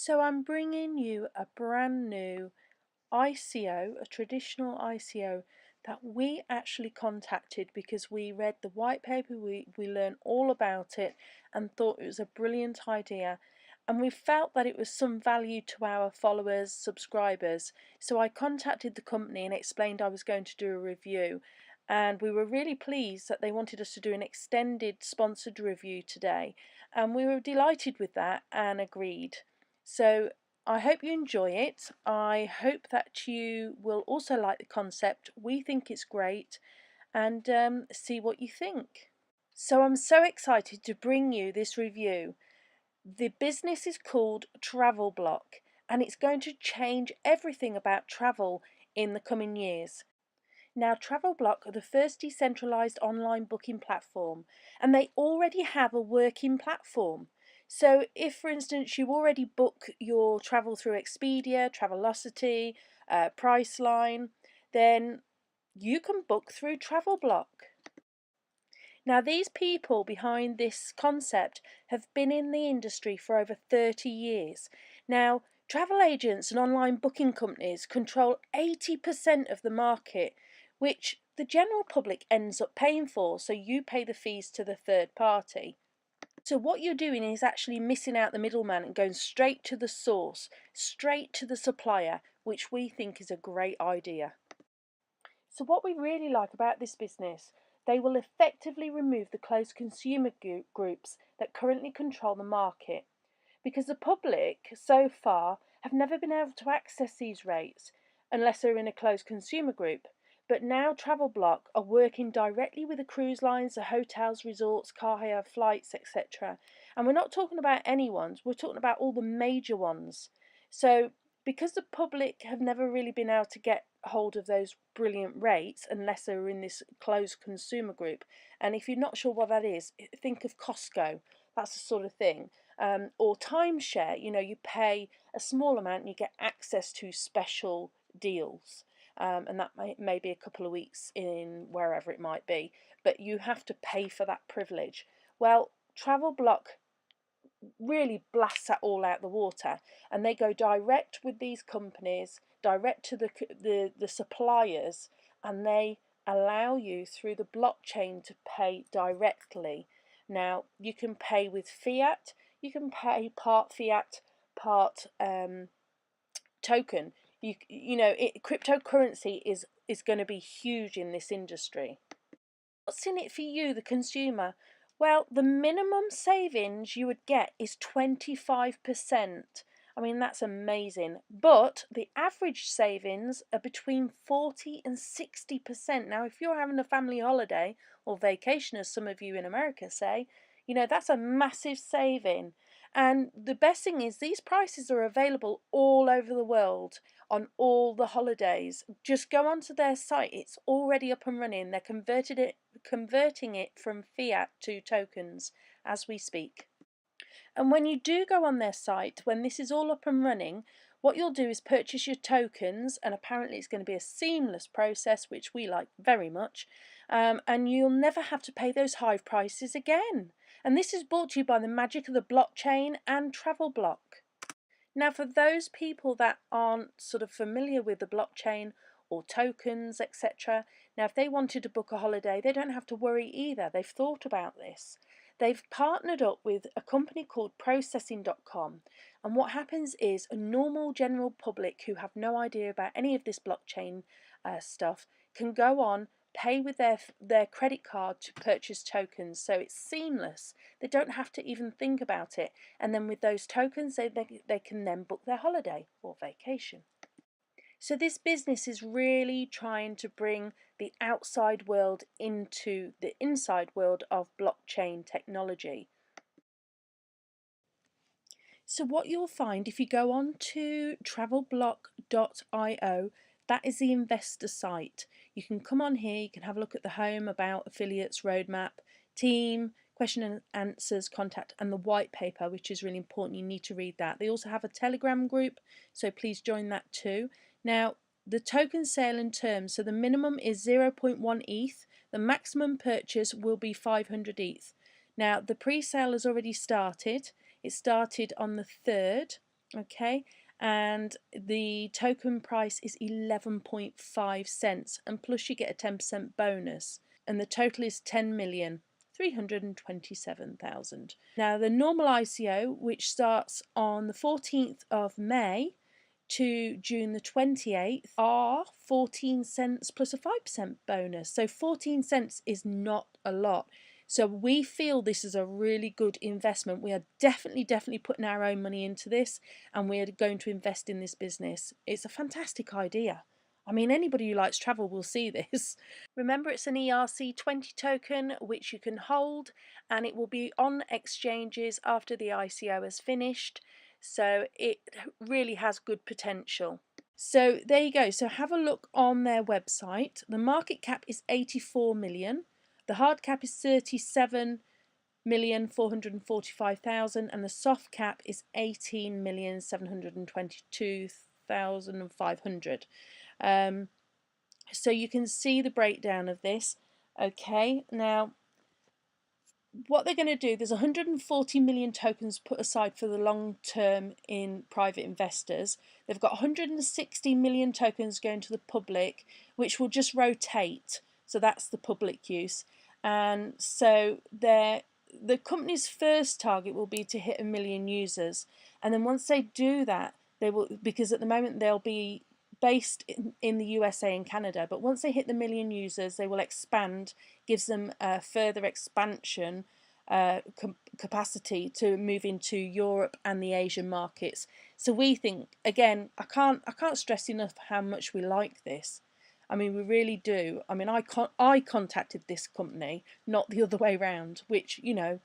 So I'm bringing you a brand new ICO, a traditional ICO that we actually contacted because we read the white paper, we learned all about it and thought it was a brilliant idea. And we felt that it was some value to our followers, subscribers. So I contacted the company and explained I was going to do a review. And we were really pleased that they wanted us to do an extended sponsored review today. And we were delighted with that and agreed. So I hope you enjoy it. I hope that you will also like the concept. We think it's great, and see what you think. So I'm so excited to bring you this review. The business is called TRAVELBLOCK, and it's going to change everything about travel in the coming years. Now, TRAVELBLOCK are the first decentralised online booking platform, and they already have a working platform. So if, for instance, you already book your travel through Expedia, Travelocity, Priceline, then you can book through TRAVELBLOCK. Now, these people behind this concept have been in the industry for over 30 years. Now, travel agents and online booking companies control 80% of the market, which the general public ends up paying for, so you pay the fees to the third party. So what you're doing is actually missing out the middleman and going straight to the source, straight to the supplier, which we think is a great idea. So what we really like about this business, they will effectively remove the closed consumer groups that currently control the market, because the public so far have never been able to access these rates unless they're in a closed consumer group. But now TRAVELBLOCK are working directly with the cruise lines, the hotels, resorts, car hire, flights, etc. And we're not talking about any ones, we're talking about all the major ones. So because the public have never really been able to get hold of those brilliant rates unless they're in this closed consumer group, and if you're not sure what that is, think of Costco, that's the sort of thing. Or timeshare, you pay a small amount and you get access to special deals. And that may be a couple of weeks in wherever it might be, but you have to pay for that privilege. Well, TRAVELBLOCK really blasts that all out the water, and they go direct with these companies, direct to the suppliers, and they allow you through the blockchain to pay directly. Now you can pay with fiat, you can pay part fiat, part token. Cryptocurrency is going to be huge in this industry. What's in it for you, the consumer? Well, the minimum savings you would get is 25%. I mean, that's amazing. But the average savings are between 40 and 60%. Now, if you're having a family holiday or vacation, as some of you in America say, that's a massive saving. And the best thing is these prices are available all over the world on all the holidays. Just go onto their site, it's already up and running. They're converting it from fiat to tokens as we speak. And when you do go on their site, when this is all up and running, what you'll do is purchase your tokens, and apparently it's going to be a seamless process, which we like very much, and you'll never have to pay those high prices again. And this is brought to you by the magic of the blockchain and TRAVELBLOCK. Now, for those people that aren't sort of familiar with the blockchain or tokens, etc., now if they wanted to book a holiday, they don't have to worry either. They've thought about this. They've partnered up with a company called processing.com, and what happens is a normal general public who have no idea about any of this blockchain stuff can go on, pay with their credit card to purchase tokens, so it's seamless. They don't have to even think about it, and then with those tokens they can then book their holiday or vacation. So this business is really trying to bring the outside world into the inside world of blockchain technology. So what you'll find if you go on to travelblock.io, that is the investor site. You can come on here, you can have a look at the home, about, affiliates, roadmap, team, question and answers, contact, and the white paper, which is really important. You need to read that. They also have a Telegram group, so please join that too. Now, the token sale and terms, so the minimum is 0.1 ETH, the maximum purchase will be 500 ETH. Now, the pre-sale has already started. It started on the 3rd Okay, and the token price is 11.5 cents, and plus you get a 10% bonus, and the total is 10,327,000. Now the normal ICO, which starts on the 14th of May to June the 28th, are 14 cents plus a 5% bonus. So 14 cents is not a lot. So we feel this is a really good investment. We are definitely putting our own money into this, and we are going to invest in this business. It's a fantastic idea. I mean, anybody who likes travel will see this. Remember, it's an ERC20 token which you can hold, and it will be on exchanges after the ICO has finished. So it really has good potential. So there you go. So have a look on their website. The market cap is 84 million. The hard cap is 37,445,000, and the soft cap is 18,722,500. So you can see the breakdown of this. Okay, now what they're going to do, there's 140 million tokens put aside for the long term in private investors. They've got 160 million tokens going to the public, which will just rotate. So that's the public use. And so the company's first target will be to hit 1 million users. And then once they do that, they will, because at the moment they'll be based in the USA and Canada, but once they hit the 1 million users, they will expand, gives them further expansion capacity to move into Europe and the Asian markets. So we think, again, I can't stress enough how much we like this. I mean, we really do. I mean, I contacted this company, not the other way around, which, you know,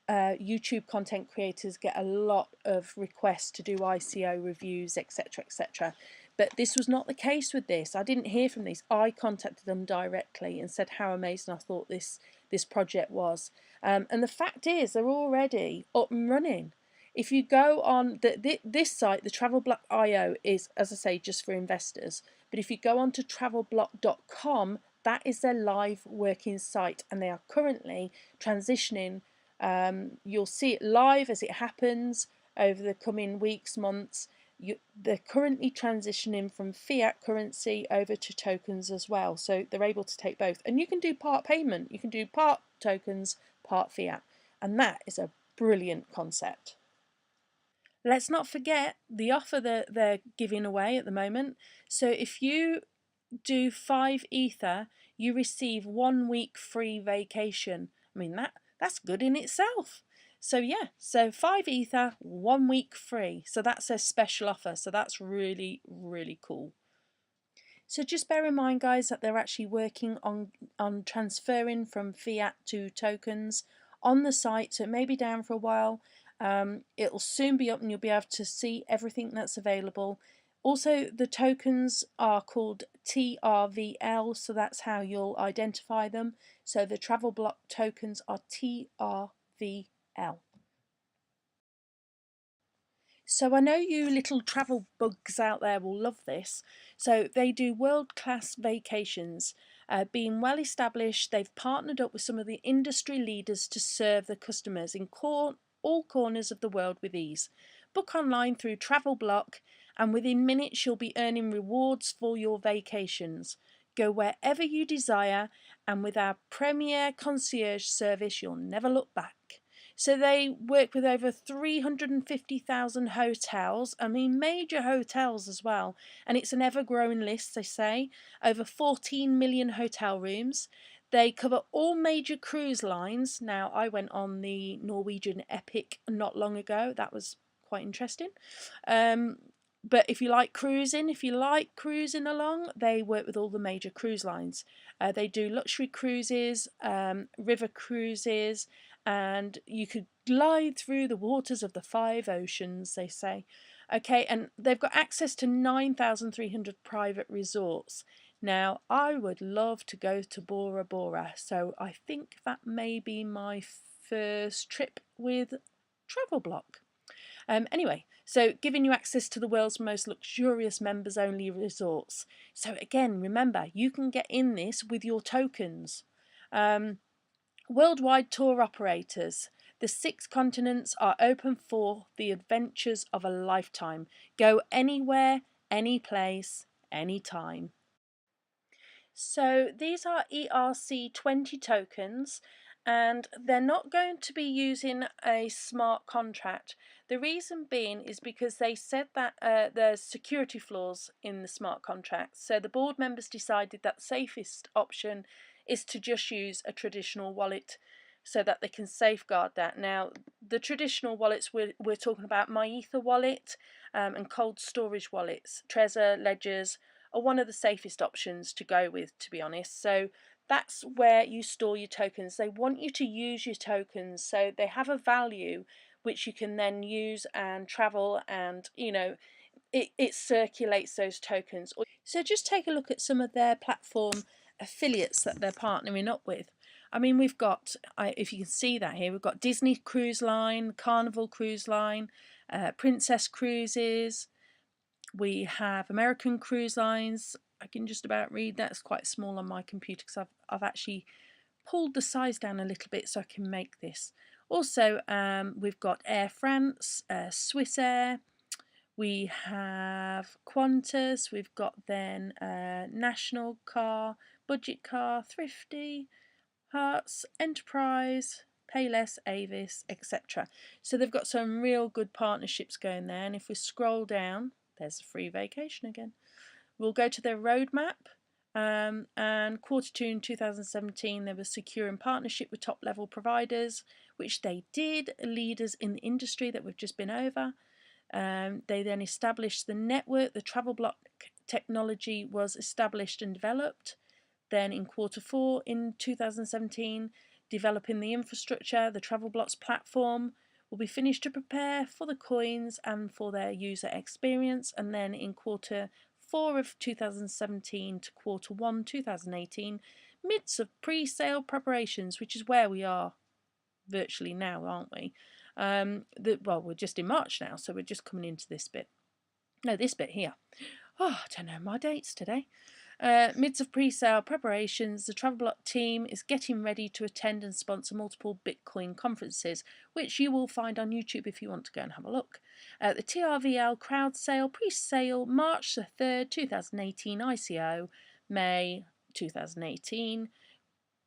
YouTube content creators get a lot of requests to do ICO reviews, etc., etc. But this was not the case with this. I didn't hear from these. I contacted them directly and said how amazing I thought this project was. And the fact is, they're already up and running. If you go on this site, the TRAVELBLOCK.io is, as I say, just for investors. But if you go on to TRAVELBLOCK.com, that is their live working site, and they are currently transitioning. You'll see it live as it happens over the coming weeks, months. They're currently transitioning from fiat currency over to tokens as well, so they're able to take both. And you can do part payment, you can do part tokens, part fiat, and that is a brilliant concept. Let's not forget the offer that they're giving away at the moment. So if you do 5 Ether, you receive 1 week free vacation. I mean, that's good in itself. So yeah, so 5 Ether, 1 week free. So that's a special offer. So that's really, really cool. So just bear in mind, guys, that they're actually working on transferring from fiat to tokens on the site. So it may be down for a while. It'll soon be up and you'll be able to see everything that's available. Also, the tokens are called TRVL, so that's how you'll identify them. So the TRAVELBLOCK tokens are TRVL. So I know you little travel bugs out there will love this. So they do world-class vacations. Being well established, they've partnered up with some of the industry leaders to serve the customers in all corners of the world with ease. Book online through TRAVELBLOCK, and within minutes you'll be earning rewards for your vacations. Go wherever you desire, and with our premier concierge service, you'll never look back. So they work with over 350,000 hotels, I mean major hotels as well, and it's an ever-growing list, they say, over 14 million hotel rooms. They cover all major cruise lines. Now, I went on the Norwegian Epic not long ago. That was quite interesting. But if you like cruising along, they work with all the major cruise lines. They do luxury cruises, river cruises, and you could glide through the waters of the 5 oceans, they say. Okay, and they've got access to 9,300 private resorts. Now, I would love to go to Bora Bora, so I think that may be my first trip with TRAVELBLOCK. Anyway, so giving you access to the world's most luxurious members-only resorts. So again, remember, you can get in this with your tokens. Worldwide tour operators. The 6 continents are open for the adventures of a lifetime. Go anywhere, any place, anytime. So these are ERC20 tokens, and they're not going to be using a smart contract. The reason being is because they said that there's security flaws in the smart contract. So the board members decided that the safest option is to just use a traditional wallet so that they can safeguard that. Now, the traditional wallets, we're talking about My Ether wallet and cold storage wallets, Trezor, Ledgers, are one of the safest options to go with, to be honest. So that's where you store your tokens. They want you to use your tokens, so they have a value which you can then use and travel, and it circulates those tokens. So just take a look at some of their platform affiliates that they're partnering up with. I mean, we've got, if you can see that here, we've got Disney Cruise Line, Carnival Cruise Line, Princess Cruises. We have American Cruise Lines. I can just about read that. It's quite small on my computer because I've actually pulled the size down a little bit so I can make this. Also, we've got Air France, Swiss Air. We have Qantas. We've got then National Car, Budget Car, Thrifty, Hearts, Enterprise, Payless, Avis, etc. So they've got some real good partnerships going there. And if we scroll down, there's a free vacation again. We'll go to their roadmap. And Q2 in 2017, they were securing partnership with top level providers, which they did, leaders in the industry that we've just been over. They then established the network. The TRAVELBLOCK technology was established and developed. Then in Q4 in 2017, developing the infrastructure. The TRAVELBLOCK platform will be finished to prepare for the coins and for their user experience. And then in Q4 of 2017 to Q1 2018, midst of pre-sale preparations, which is where we are virtually now, aren't we? Well, we're just in March now, so we're just coming into this bit. No, this bit here. Oh, I don't know my dates today. Midst of pre-sale preparations, the TRAVELBLOCK team is getting ready to attend and sponsor multiple Bitcoin conferences, which you will find on YouTube if you want to go and have a look. The TRVL crowd sale, pre-sale, March the 3rd, 2018, ICO, May 2018.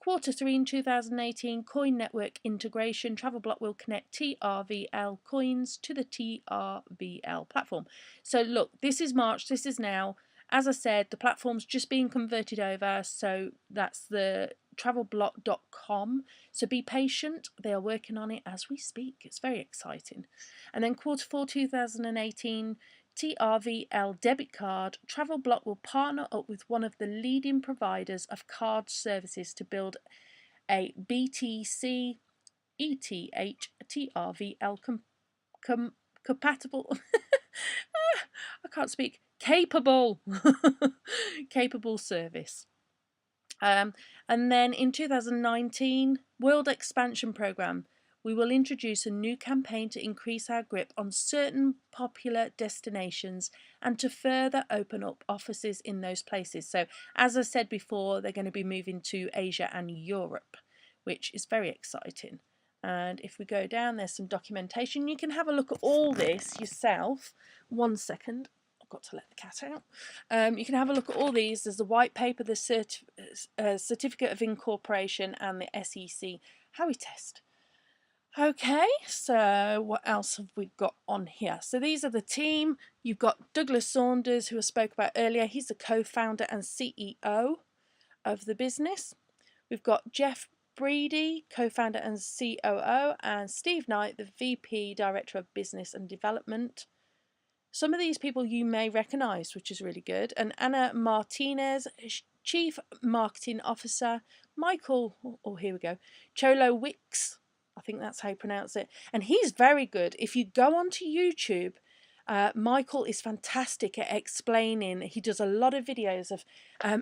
Q3 in 2018, coin network integration. TRAVELBLOCK will connect TRVL coins to the TRVL platform. So look, this is March, this is now. As I said, the platform's just being converted over, so that's the travelblock.com. So be patient, they are working on it as we speak. It's very exciting. And then Q4 2018, TRVL debit card. TRAVELBLOCK will partner up with one of the leading providers of card services to build a BTC ETH TRVL compatible I can't speak, capable capable service. And then in 2019, World Expansion Programme, we will introduce a new campaign to increase our grip on certain popular destinations and to further open up offices in those places. So as I said before, they're going to be moving to Asia and Europe, which is very exciting. And if we go down, there's some documentation. You can have a look at all this yourself. 1 second. I've got to let the cat out. You can have a look at all these. There's the white paper, the certificate of incorporation, and the SEC Howey test. Okay, so what else have we got on here? So these are the team. You've got Douglas Saunders, who I spoke about earlier. He's the co-founder and CEO of the business. We've got Jeff Breedy, co-founder and COO, and Steve Knight, the VP, Director of Business and Development. Some of these people you may recognise, which is really good. And Anna Martinez, Chief Marketing Officer. Michael, here we go, Cholo Wicks, I think that's how you pronounce it. And he's very good. If you go onto YouTube, Michael is fantastic at explaining. He does a lot of videos of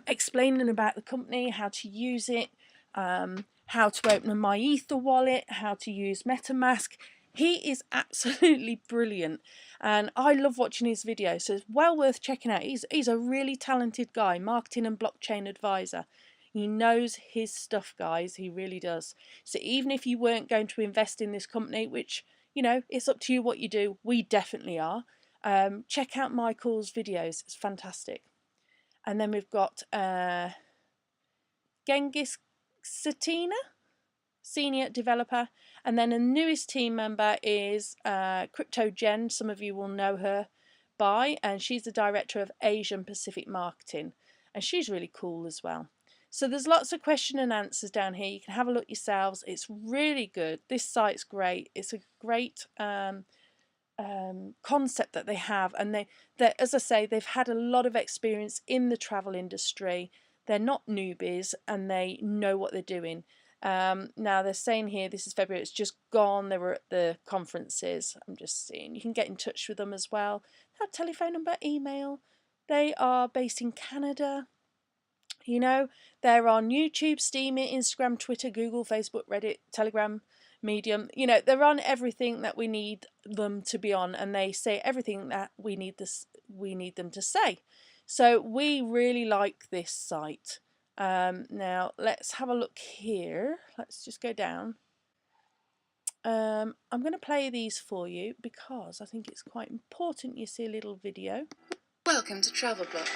explaining about the company, how to use it, how to open a My Ether wallet, how to use MetaMask. He is absolutely brilliant, and I love watching his videos, so it's well worth checking out. He's a really talented guy, marketing and blockchain advisor. He knows his stuff, guys. He really does. So even if you weren't going to invest in this company, which, you know, it's up to you what you do, we definitely are, check out Michael's videos. It's fantastic. And then we've got Genghis Satina, senior developer, and then the newest team member is Crypto Jen. Some of you will know her by, and she's the director of Asian Pacific marketing, and she's really cool as well. So there's lots of question and answers down here. You can have a look yourselves. It's really good. This site's great. It's a great concept that they have, and they, as I say, they've had a lot of experience in the travel industry. They're not newbies, and they know what they're doing. Now they're saying here this is February, it's just gone. They were at the conferences. I'm just seeing. You can get in touch with them as well. They have telephone number, email. They are based in Canada. You know, they're on YouTube, Steamy, Instagram, Twitter, Google, Facebook, Reddit, Telegram, Medium. You know, they're on everything that we need them to be on, and they say everything that we need them to say. So we really like this site. Now let's have a look here. Let's just go down. I'm going to play these for you because I think it's quite important you see a little video. Welcome to TRAVELBLOCK.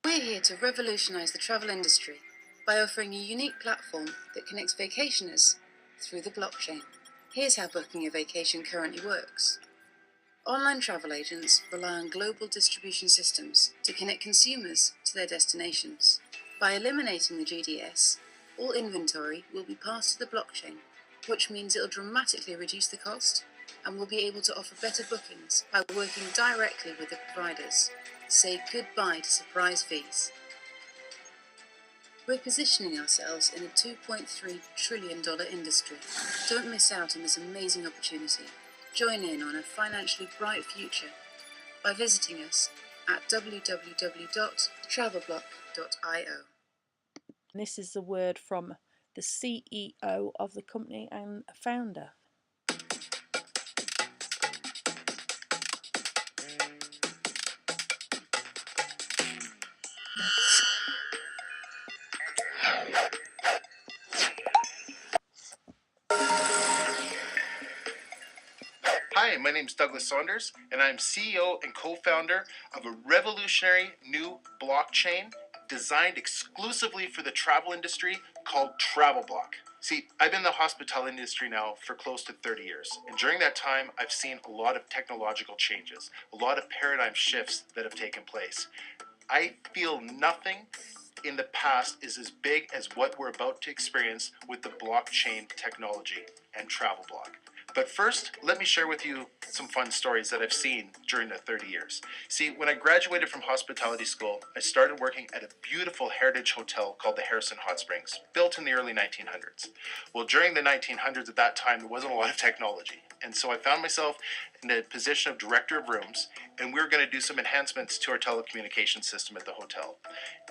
We're here to revolutionise the travel industry by offering a unique platform that connects vacationers through the blockchain. Here's how booking a vacation currently works. Online travel agents rely on global distribution systems to connect consumers to their destinations. By eliminating the GDS, all inventory will be passed to the blockchain, which means it'll dramatically reduce the cost, and we'll be able to offer better bookings by working directly with the providers. Say goodbye to surprise fees. We're positioning ourselves in a $2.3 trillion industry. Don't miss out on this amazing opportunity. Join in on a financially bright future by visiting us at www.travelblock.io. This is the word from the CEO of the company and founder. Hi, my name is Douglas Saunders, and I'm CEO and co-founder of a revolutionary new blockchain designed exclusively for the travel industry called TRAVELBLOCK. See, I've been in the hospitality industry now for close to 30 years, and during that time, I've seen a lot of technological changes, a lot of paradigm shifts that have taken place. I feel nothing in the past is as big as what we're about to experience with the blockchain technology and TRAVELBLOCK. But first, let me share with you some fun stories that I've seen during the 30 years. See, when I graduated from hospitality school, I started working at a beautiful heritage hotel called the Harrison Hot Springs, built in the early 1900s. Well, during the 1900s at that time, there wasn't a lot of technology. And so I found myself in the position of director of rooms, and we were going to do some enhancements to our telecommunications system at the hotel.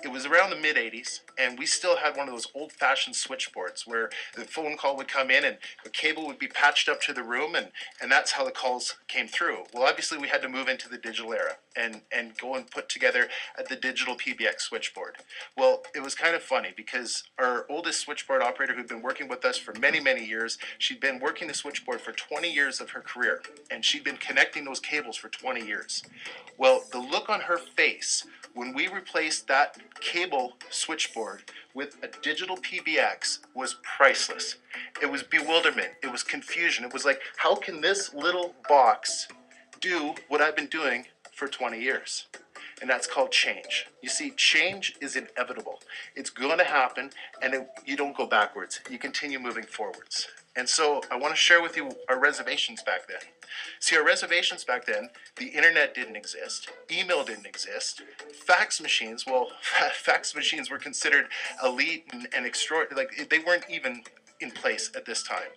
It was around the mid-80s, and we still had one of those old-fashioned switchboards where the phone call would come in and a cable would be patched up to the room, and that's how the calls came through. Well, obviously we had to move into the digital era and go and put together the digital PBX switchboard. Well, it was kind of funny because our oldest switchboard operator, who'd been working with us for many, many years, she'd been working the switchboard for 20 years of her career, and she'd been connecting those cables for 20 years. Well, the look on her face when we replaced that cable switchboard with a digital PBX was priceless. It was bewilderment. It was confusion. It was like, how can this little box do what I've been doing for 20 years? And that's called change. You see, change is inevitable. It's going to happen, and you don't go backwards. You continue moving forwards. And so I want to share with you our reservations back then. See, our reservations back then, the internet didn't exist, email didn't exist, fax machines, well, fax machines were considered elite and extraordinary, like they weren't even in place at this time.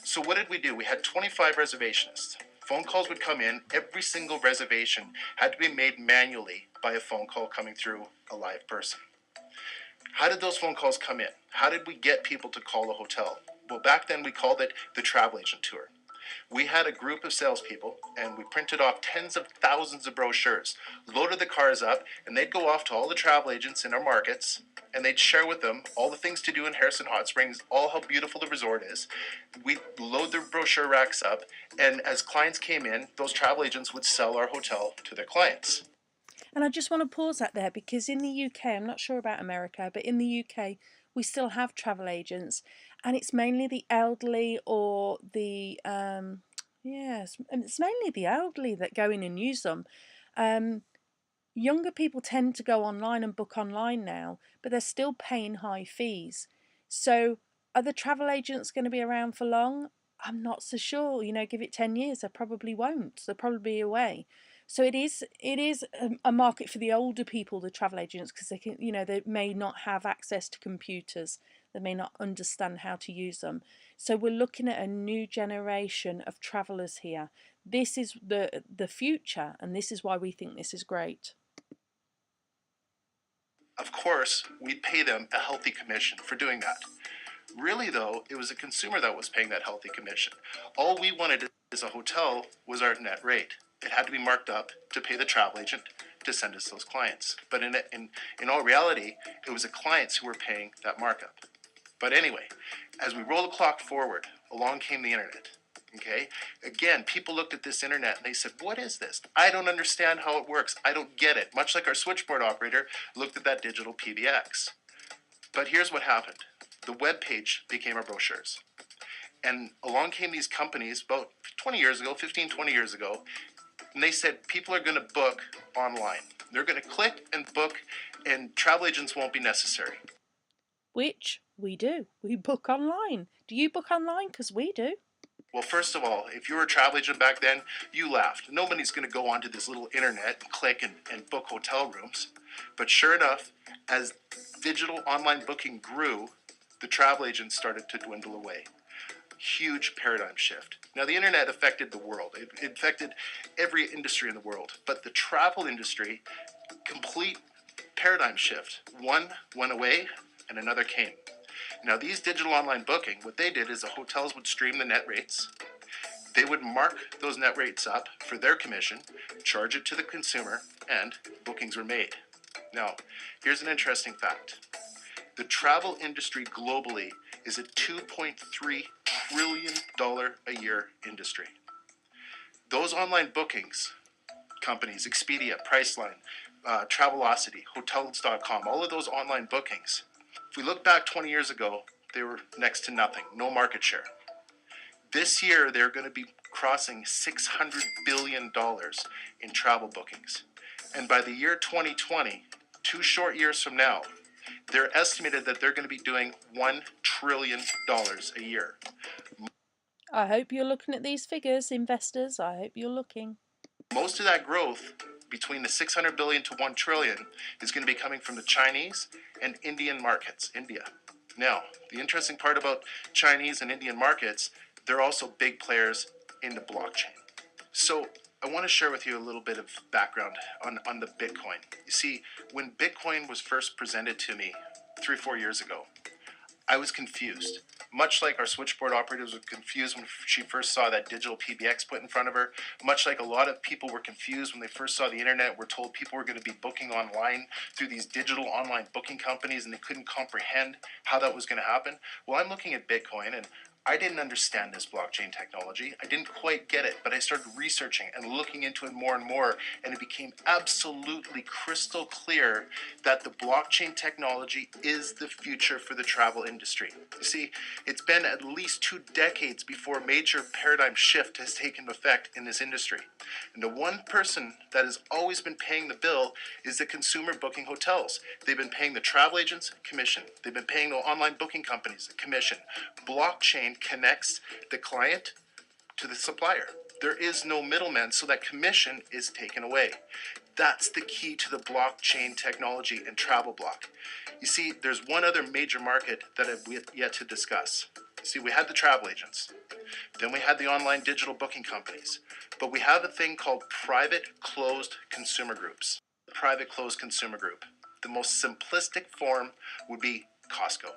So what did we do? We had 25 reservationists. Phone calls would come in. Every single reservation had to be made manually by a phone call coming through a live person. How did those phone calls come in? How did we get people to call the hotel? Well, back then we called it the travel agent tour. We had a group of salespeople, and we printed off tens of thousands of brochures, loaded the cars up, and they'd go off to all the travel agents in our markets, and they'd share with them all the things to do in Harrison Hot Springs, all how beautiful the resort is. We'd load their brochure racks up, and as clients came in, those travel agents would sell our hotel to their clients. And I just want to pause that there because in the UK, I'm not sure about America, but in the UK, we still have travel agents, and it's mainly the elderly or the yes, and it's mainly the elderly that go in and use them. Um, Younger people tend to go online and book online now, but they're still paying high fees. So, are the travel agents going to be around for long? I'm not so sure. Give it 10 years, they probably won't. They'll probably be away. So it is a market for the older people, the travel agents, because they may not have access to computers. They may not understand how to use them. So we're looking at a new generation of travelers here. This is the future, and this is why we think this is great. Of course, we'd pay them a healthy commission for doing that. Really, though, it was the consumer that was paying that healthy commission. All we wanted as a hotel was our net rate. It had to be marked up to pay the travel agent to send us those clients. But in all reality, it was the clients who were paying that markup. But anyway, as we roll the clock forward, along came the internet. Okay? Again, people looked at this internet and they said, what is this? I don't understand how it works. I don't get it. Much like our switchboard operator looked at that digital PBX. But here's what happened. The web page became our brochures. And along came these companies about 20 years ago, 15, 20 years ago, and they said people are going to book online. They're going to click and book, and travel agents won't be necessary. Which we do. We book online. Do you book online? Because we do. Well, first of all, if you were a travel agent back then, you laughed. Nobody's going to go onto this little internet and click and book hotel rooms. But sure enough, as digital online booking grew, the travel agents started to dwindle away. Huge paradigm shift. Now, the internet affected the world. It affected every industry in the world. But the travel industry, complete paradigm shift. One went away and another came. Now, these digital online booking, what they did is the hotels would stream the net rates. They would mark those net rates up for their commission, charge it to the consumer, and bookings were made. Now, here's an interesting fact. The travel industry globally is a $2.3 trillion a year industry. Those online bookings, companies, Expedia, Priceline, Travelocity, Hotels.com, all of those online bookings, if we look back 20 years ago, they were next to nothing, no market share. This year, they're going to be crossing $600 billion in travel bookings. And by the year 2020, 2 short years from now, they're estimated that they're going to be doing $1 trillion a year. I hope you're looking at these figures, investors. I hope you're looking. Most of that growth between the 600 billion to 1 trillion is going to be coming from the Chinese and Indian markets, India. Now, the interesting part about Chinese and Indian markets, they're also big players in the blockchain. So I want to share with you a little bit of background on the Bitcoin. You see, when Bitcoin was first presented to me 3 or 4 years ago, I was confused. Much like our switchboard operators were confused when she first saw that digital PBX put in front of her, much like a lot of people were confused when they first saw the internet, were told people were going to be booking online through these digital online booking companies and they couldn't comprehend how that was going to happen. Well, I'm looking at Bitcoin and I didn't understand this blockchain technology. I didn't quite get it, but I started researching and looking into it more and more, and it became absolutely crystal clear that the blockchain technology is the future for the travel industry. You see, it's been at least 2 decades before a major paradigm shift has taken effect in this industry. And the one person that has always been paying the bill is the consumer booking hotels. They've been paying the travel agents commission. They've been paying the online booking companies commission. Blockchain connects the client to the supplier. There is no middleman, so that commission is taken away. That's the key to the blockchain technology and TravelBlock. You see, there's one other major market that I've yet to discuss. You see, we had the travel agents. Then we had the online digital booking companies. But we have a thing called private closed consumer groups. Private closed consumer group. The most simplistic form would be Costco.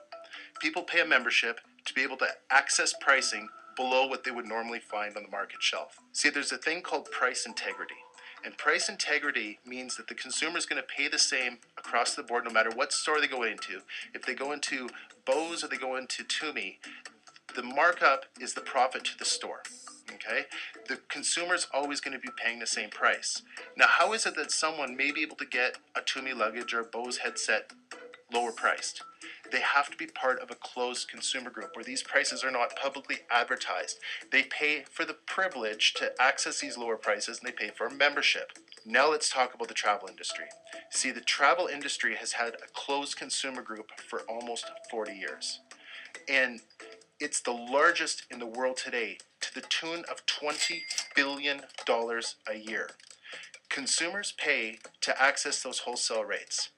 People pay a membership to be able to access pricing below what they would normally find on the market shelf. See, there's a thing called price integrity. And price integrity means that the consumer is going to pay the same across the board no matter what store they go into. If they go into Bose or they go into Toomey, the markup is the profit to the store. Okay? The consumer is always going to be paying the same price. Now, how is it that someone may be able to get a Toomey luggage or a Bose headset lower priced? They have to be part of a closed consumer group where these prices are not publicly advertised. They pay for the privilege to access these lower prices, and they pay for a membership. Now let's talk about the travel industry. See, the travel industry has had a closed consumer group for almost 40 years. And it's the largest in the world today, to the tune of $20 billion a year. Consumers pay to access those wholesale rates.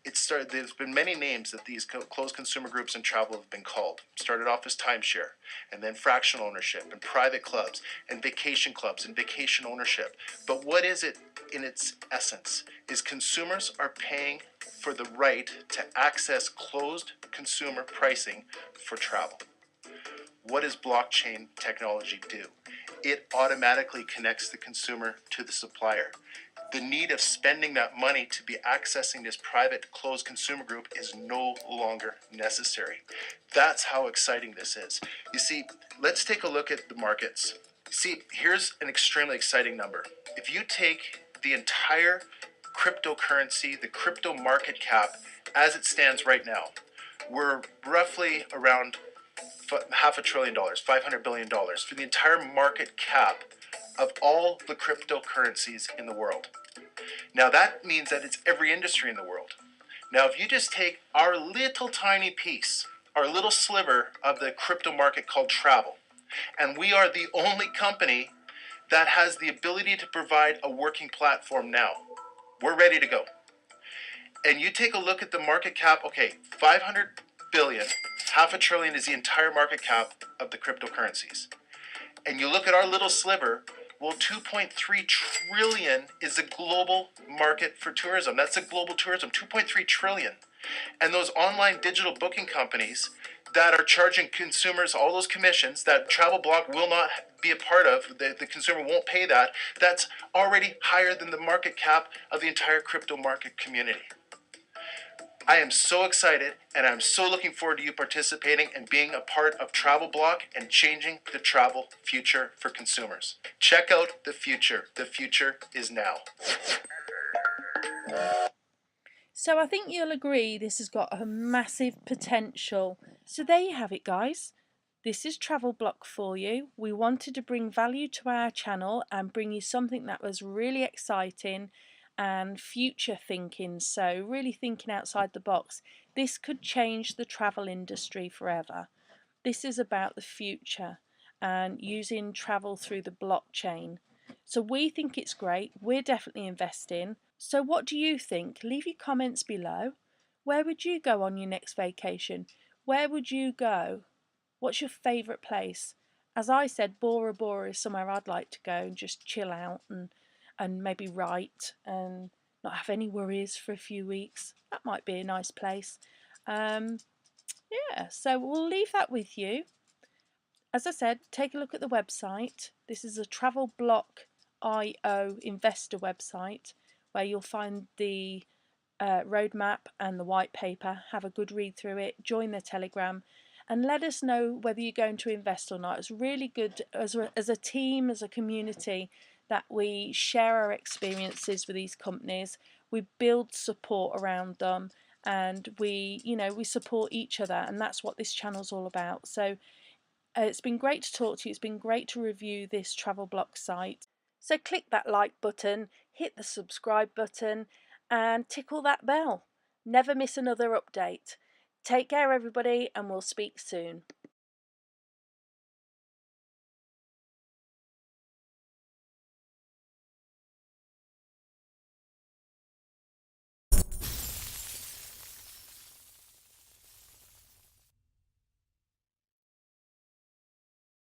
There's been many names that these closed consumer groups in travel have been called. Started off as timeshare, and then fractional ownership, and private clubs, and vacation clubs, and vacation ownership. But what is it in its essence? Is consumers are paying for the right to access closed consumer pricing for travel. What does blockchain technology do? It automatically connects the consumer to the supplier. The need of spending that money to be accessing this private closed consumer group is no longer necessary. That's how exciting this is. You see, let's take a look at the markets. See, here's an extremely exciting number. If you take the entire cryptocurrency, the crypto market cap as it stands right now, we're roughly around $500 billion, $500 billion for the entire market cap of all the cryptocurrencies in the world. Now that means that it's every industry in the world. Now if you just take our little tiny piece, our little sliver of the crypto market called travel, and we are the only company that has the ability to provide a working platform now. We're ready to go. And you take a look at the market cap, okay, 500 billion, $500 billion is the entire market cap of the cryptocurrencies. And you look at our little sliver, well, 2.3 trillion is the global market for tourism. That's the global tourism, 2.3 trillion. And those online digital booking companies that are charging consumers all those commissions that TRAVELBLOCK will not be a part of, the consumer won't pay that, that's already higher than the market cap of the entire crypto market community. I am so excited, and I'm so looking forward to you participating and being a part of TRAVELBLOCK and changing the travel future for consumers. Check out the future. The future is now. So I think you'll agree this has got a massive potential. So there you have it, guys. This is TRAVELBLOCK for you. We wanted to bring value to our channel and bring you something that was really exciting and future thinking, so really thinking outside the box. This could change the travel industry forever. This is about the future and using travel through the blockchain. So we think it's great. We're definitely investing. So what do you think? Leave your comments below. Where would you go on your next vacation? Where would you go? What's your favourite place? As I said, Bora Bora is somewhere I'd like to go and just chill out and maybe write and not have any worries for a few weeks. That might be a nice place. Yeah, so we'll leave that with you. As I said, take a look at the website. This is a TRAVELBLOCK IO investor website where you'll find the roadmap and the white paper. Have a good read through it, join the Telegram, and let us know whether you're going to invest or not. It's really good as a team, as a community, that we share our experiences with these companies. We build support around them, and we support each other, and that's what this channel's all about. So it's been great to talk to you. It's been great to review this TRAVELBLOCK site. So click that like button, hit the subscribe button, and tickle that bell. Never miss another update. Take care, everybody, and we'll speak soon.